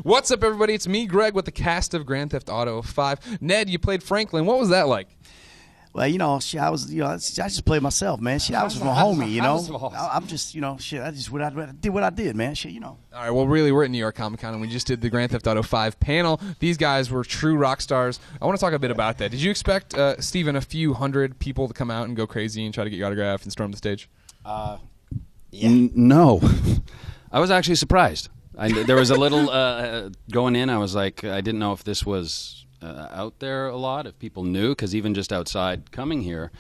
What's up, everybody? It's me, Greg, with the cast of Grand Theft Auto 5. Ned, you played Franklin. What was that like? Well, I just played myself, man. I was with my homie, I'm just, I just did what I did, man. All right, well, really, we're at New York Comic Con, and we just did the Grand Theft Auto 5 panel. These guys were true rock stars. I want to talk a bit about that. Did you expect, Steven, a few hundred people to come out and go crazy and try to get your autograph and storm the stage? Yeah. No. I was actually surprised. There was a little going in. I was like, I didn't know if this was out there a lot, if people knew, because even just outside coming here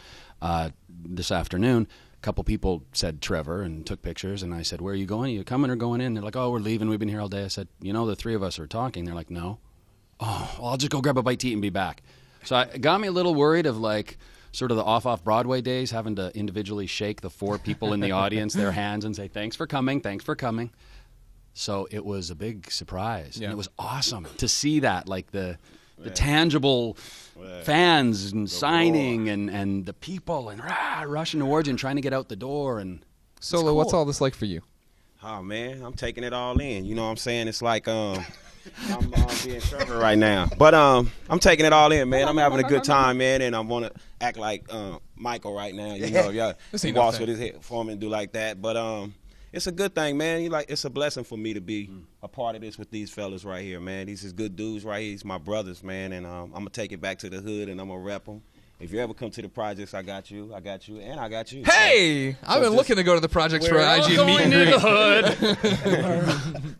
this afternoon, a couple people said Trevor and took pictures, and I said, where are you going? Are you coming or going in? They're like, oh, we're leaving. We've been here all day. I said, the three of us are talking. They're like, no. Oh, well, I'll just go grab a bite to eat and be back. So it got me a little worried of like sort of the off Broadway days, having to individually shake the four people in the audience, their hands, and say, thanks for coming, thanks for coming. So it was a big surprise, and it was awesome to see that, like the tangible fans and signing and the people and rushing towards you and trying to get out the door. And Solo, cool. What's all this like for you? Oh, man, I'm taking it all in. You know what I'm saying? It's like I'm being Trevor right now. But I'm taking it all in, man. I'm having a good time, man, and I want to act like Michael right now. He walks with his head for me and do like that. But it's a good thing, man. It's a blessing for me to be a part of this with these fellas right here, man. These is good dudes right here. These my brothers, man, and I'm going to take it back to the hood, and I'm going to rep them. If you ever come to the projects, I got you, and I got you. Hey! I've been looking to go to the projects for IG meet and greet. hood.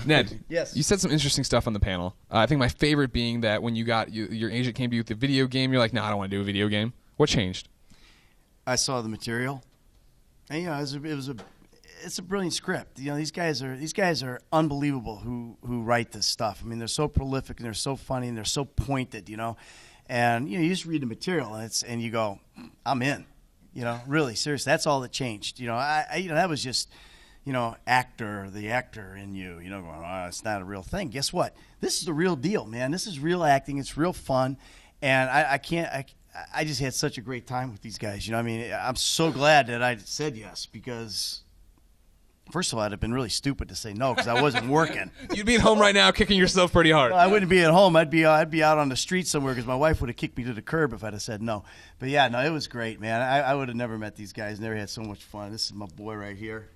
Ned, yes. You said some interesting stuff on the panel. I think my favorite being that when you got your agent came to you with the video game, you're like, no, I don't want to do a video game. What changed? I saw the material, and it's a brilliant script. These guys are unbelievable who write this stuff. I mean, they're so prolific and they're so funny and they're so pointed, And you just read the material and you go, I'm in. Really seriously, that's all that changed. That was just, the actor in you. Going, oh, it's not a real thing. Guess what? This is the real deal, man. This is real acting. It's real fun, and I just had such a great time with these guys. I'm so glad that I said yes because. First of all, I'd have been really stupid to say no because I wasn't working. You'd be at home right now kicking yourself pretty hard. Well, I wouldn't be at home. I'd be out on the street somewhere because my wife would have kicked me to the curb if I'd have said no. But yeah, no, it was great, man. I would have never met these guys. Never had so much fun. This is my boy right here.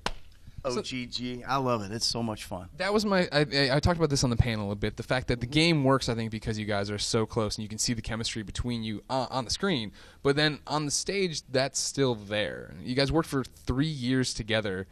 OGG. I love it. It's so much fun. That was I talked about this on the panel a bit. The fact that the game works, I think, because you guys are so close and you can see the chemistry between you on the screen. But then on the stage, that's still there. You guys worked for 3 years together.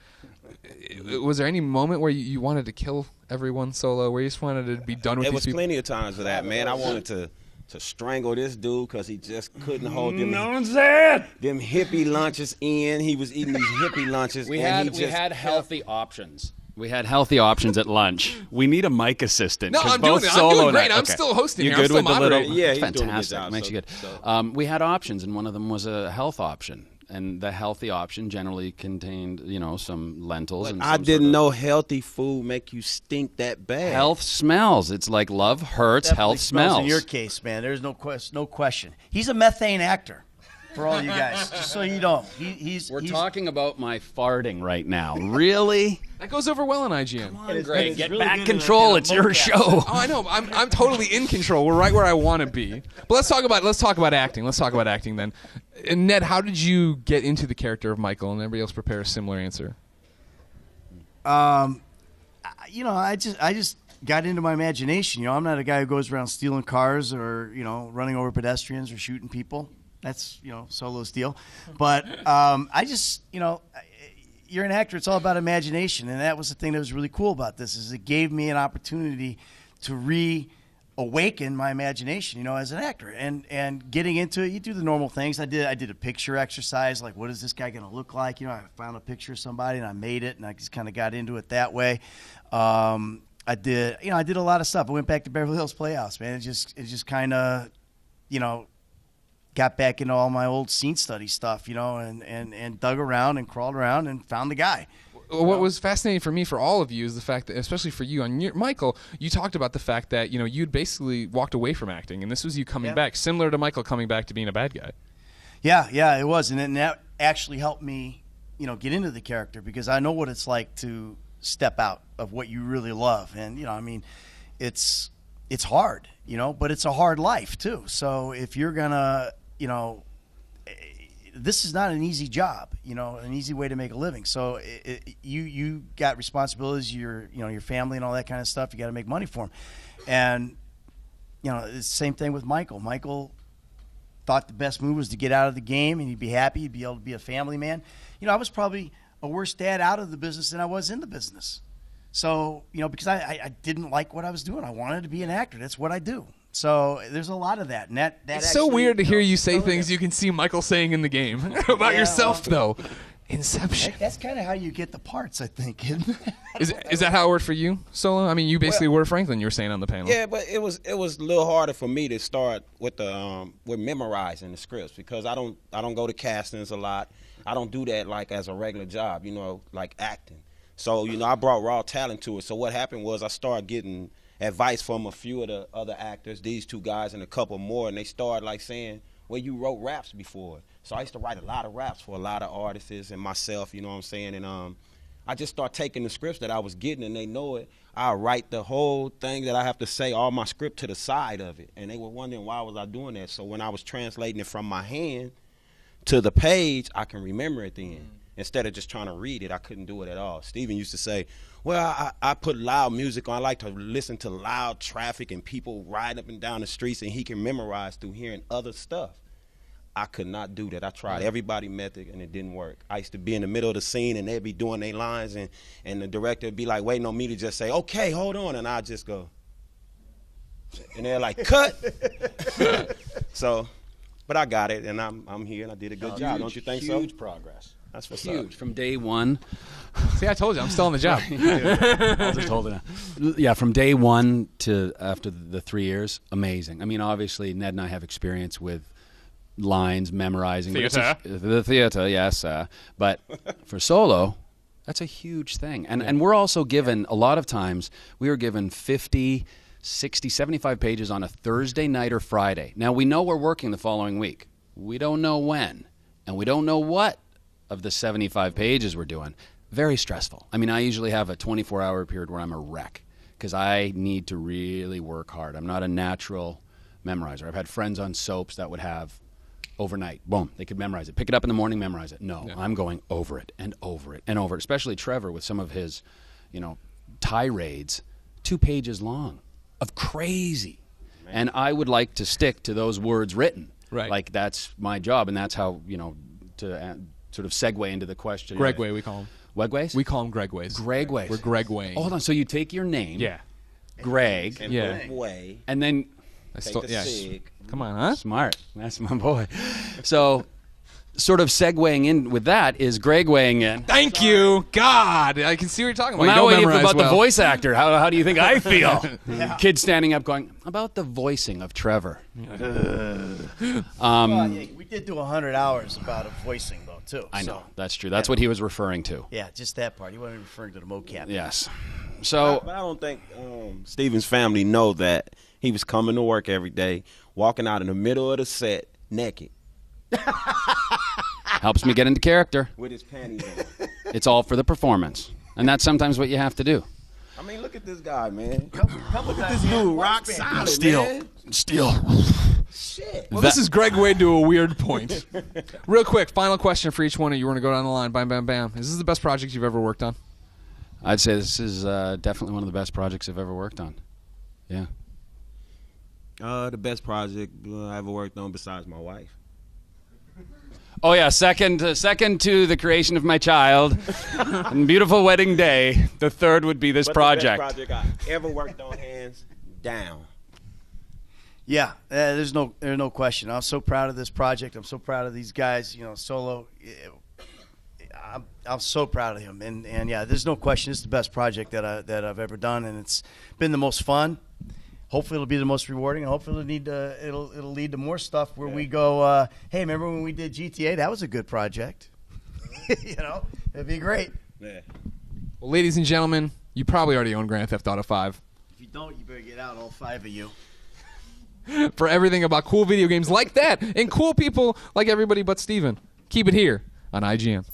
Was there any moment where you wanted to kill everyone solo, where you just wanted to be done with these people? There was plenty of times for that, man. I wanted to strangle this dude because he just couldn't hold them hippie lunches in. He was eating these hippie lunches. We had healthy options. We had healthy options at lunch. We need a mic assistant. No, I'm doing it. I'm doing great. I'm still hosting here. I'm still moderating. Yeah, he's fantastic. doing a good job, Makes you good. We had options, and one of them was a health option. And the healthy option generally contained, some lentils. And I didn't know healthy food make you stink that bad. Health smells. It's like love hurts, Definitely health smells. In your case, man, there's no question. He's a methane actor. For all you guys, just so you know, he's talking about my farting right now. Really? That goes over well on IGN. Come on, Greg, get really back control. It's your show. Oh, I know. I'm totally in control. We're right where I want to be. But let's talk about acting. Let's talk about acting then. And Ned, how did you get into the character of Michael? And everybody else prepare a similar answer. I just got into my imagination. I'm not a guy who goes around stealing cars or running over pedestrians or shooting people. That's Solo's deal. But I just you're an actor. It's all about imagination, and that was the thing that was really cool about this is it gave me an opportunity to reawaken my imagination, as an actor, and getting into it. You do the normal things. I did a picture exercise, like what is this guy going to look like? I found a picture of somebody and I made it, and I just kind of got into it that way. I did a lot of stuff. I went back to Beverly Hills Playhouse, man. It just kind of, got back into all my old scene study stuff, and dug around and crawled around and found the guy. What was fascinating for me, for all of you, is the fact that, especially for you, Michael, you talked about the fact that you'd basically walked away from acting, and this was you coming back, similar to Michael coming back to being a bad guy. Yeah, it was, and that actually helped me, get into the character because I know what it's like to step out of what you really love. And, I mean, it's hard, but it's a hard life too. So if you're gonna, this is not an easy job, an easy way to make a living. So you got responsibilities, your family and all that kind of stuff. You got to make money for them. And, it's the same thing with Michael. Michael thought the best move was to get out of the game and he'd be happy. He'd be able to be a family man. I was probably a worse dad out of the business than I was in the business. So, because I didn't like what I was doing. I wanted to be an actor. That's what I do. So there's a lot of that. And that it's actually, so weird to hear you say things you can see Michael saying in the game about yourself, though. Inception. That's kind of how you get the parts, I think. Is that how it worked for you, Solo? I mean, you basically were Franklin. You were saying on the panel. Yeah, but it was a little harder for me to start with with memorizing the scripts because I don't go to castings a lot. I don't do that like as a regular job, like acting. So I brought raw talent to it. So what happened was I started getting advice from a few of the other actors, these two guys and a couple more, and they started like saying, well, you wrote raps before. So I used to write a lot of raps for a lot of artists and myself, you know what I'm saying? And I just start taking the scripts that I was getting, and they know it. I write the whole thing that I have to say, all my script to the side of it. And they were wondering why was I doing that. So when I was translating it from my hand to the page, I can remember it then. Instead of just trying to read it, I couldn't do it at all. Steven used to say, well, I put loud music on. I like to listen to loud traffic and people riding up and down the streets, and he can memorize through hearing other stuff. I could not do that. I tried everybody method, and it didn't work. I used to be in the middle of the scene, and they'd be doing their lines, and the director would be like waiting on me to just say, okay, hold on, and I'd just go. And they're like, cut. So, but I got it, and I'm here, and I did a good job. Don't you think so? Huge progress. That's what's huge. up. From day one. See, I told you, I'm still on the job. I'll just hold it out. Yeah, from day one to after the 3 years, amazing. I mean, obviously, Ned and I have experience with lines, memorizing. Theater. The theater, yes. But for Solo, that's a huge thing. And we're also given, a lot of times, we were given 50, 60, 75 pages on a Thursday night or Friday. Now, we know we're working the following week. We don't know when, and we don't know what of the 75 pages we're doing. Very stressful. I mean, I usually have a 24-hour period where I'm a wreck because I need to really work hard. I'm not a natural memorizer. I've had friends on soaps that would have overnight, boom, they could memorize it. Pick it up in the morning, memorize it. No, I'm going over it and over it and over it, especially Trevor with some of his, tirades, 2 pages long of crazy. Man. And I would like to stick to those words written. Right. Like that's my job, and that's how, to sort of segue into the question. Gregway, we call him. Wegways? We call him Gregways. Gregways. We're Gregway. Hold on. So you take your name. Yeah. Greg. And way. And then. Sig. Come on, huh? Smart. That's my boy. So, sort of segueing in with that is Greg weighing in. Thank you, God. I can see what you're talking about. Well, now you don't about well. the voice actor. How do you think I feel? Kid standing up going, about the voicing of Trevor. Well, we did do 100 hours about a voicing, though, too. I know. That's true. That's what he was referring to. Yeah, just that part. He wasn't referring to the mocap. Yes. So, but I don't think Steven's family know that he was coming to work every day, walking out in the middle of the set naked. Helps me get into character. With his panties on. It's all for the performance. And that's sometimes what you have to do. I mean, look at this guy, man. Look at This dude, rock solid, man. Still. Shit. Well, this is Greg Wade to a weird point. Real quick, final question for each one of you. We're going to go down the line. Bam, bam, bam. Is this the best project you've ever worked on? I'd say this is definitely one of the best projects I've ever worked on. Yeah. The best project I ever worked on besides my wife. Oh yeah, second to the creation of my child, and beautiful wedding day. The third would be this project. The best project I ever worked on, hands down. Yeah, there's no question. I'm so proud of this project. I'm so proud of these guys. Solo. I'm so proud of him, and yeah, there's no question. It's the best project that I've ever done, and it's been the most fun. Hopefully, it'll be the most rewarding. And hopefully, it'll lead to more stuff where we go. Hey, remember when we did GTA? That was a good project. It'd be great. Yeah. Well, ladies and gentlemen, you probably already own Grand Theft Auto 5. If you don't, you better get out, all 5 of you. For everything about cool video games like that and cool people like everybody but Steven, keep it here on IGN.